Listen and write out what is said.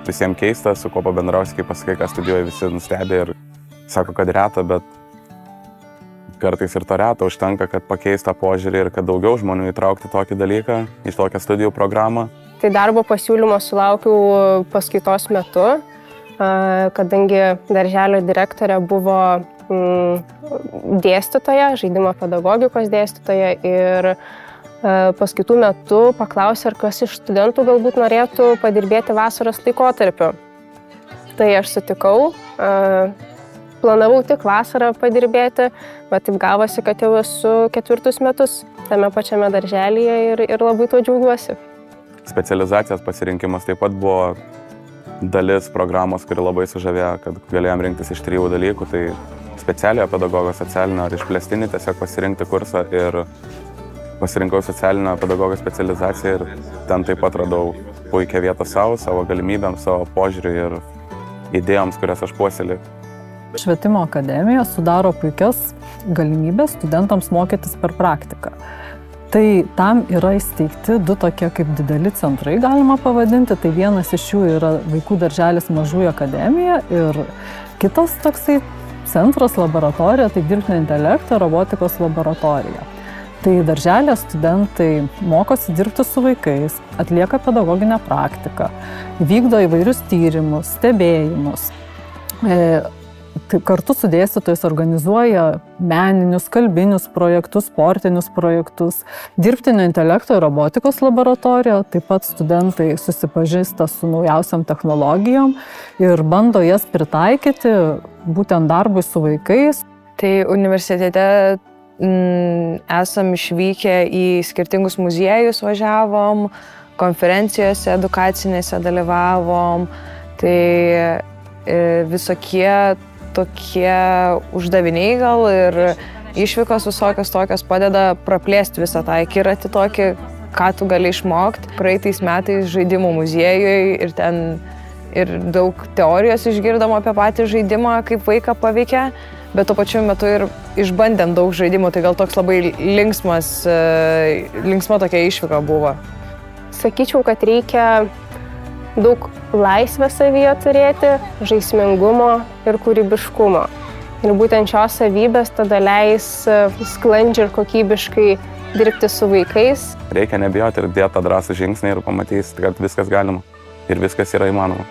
Visiems keista, su kuo pabendrausi, kai pasakai, ką studijuoji, visi nustebė ir sako, kad reta, bet kartais ir to reto užtenka, kad pakeista požiūrį ir kad daugiau žmonių įtraukti tokį dalyką į tokią studijų programą. Tai darbo pasiūlymo sulaukiau paskaitos metu, kadangi darželio direktorė buvo dėstytoja, žaidimo pedagogikos dėstytoja ir paskaitų metu paklausė, ar kas iš studentų galbūt norėtų padirbėti vasaros laikotarpiu. Tai aš sutikau, planavau tik vasarą padirbėti, bet taip gavosi, kad jau esu 4 metus tame pačiame darželyje ir labai tuo džiaugiuosi. Specializacijos pasirinkimas taip pat buvo dalis programos, kuri labai sužavėjo, kad galėjom rinktis iš 3 dalykų. Tai specialiojo pedagogo, socialinio ar išplėstinį tiesiog pasirinkti kursą ir pasirinkau socialinio pedagogo specializaciją ir ten taip pat radau puikią vietą savo galimybėms, savo požiūriui ir idėjoms, kurias aš puoselėjau. Švietimo akademija sudaro puikias galimybės studentams mokytis per praktiką. Tai tam yra įsteigti 2 tokie kaip dideli centrai, galima pavadinti. Tai vienas iš jų yra Vaikų darželis Mažųjų akademija ir kitas toksai centras, laboratorija, tai dirbtinio intelekto robotikos laboratorija. Tai darželė studentai mokosi dirbti su vaikais, atlieka pedagoginę praktiką, vykdo įvairius tyrimus, stebėjimus. Kartu su dėstytojais organizuoja meninius, kalbinius projektus, sportinius projektus, dirbtinio intelekto ir robotikos laboratorija. Taip pat studentai susipažįsta su naujausiam technologijom ir bando jas pritaikyti būtent darbui su vaikais. Tai universitete esam išvykę į skirtingus muziejus, važiavom, konferencijose edukacinėse dalyvavom. Tai visokie tokie uždaviniai gal ir išvykos visokios tokios padeda praplėsti visą tą akiratį tokį, ką tu gali išmokti. Praeitais metais žaidimų muziejuj ir ten ir daug teorijos išgirdom apie patį žaidimą, kaip vaiką paveikia, bet tuo pačiu metu ir išbandėm daug žaidimų, tai gal toks labai linksma tokia išvyka buvo. Sakyčiau, kad reikia daug laisvės savyje turėti, žaismingumo ir kūrybiškumo. Ir būtent šios savybės tada leis sklandžiai ir kokybiškai dirbti su vaikais. Reikia nebijoti ir dėti tą drąsų žingsnį ir pamatys, kad viskas galima ir viskas yra įmanoma.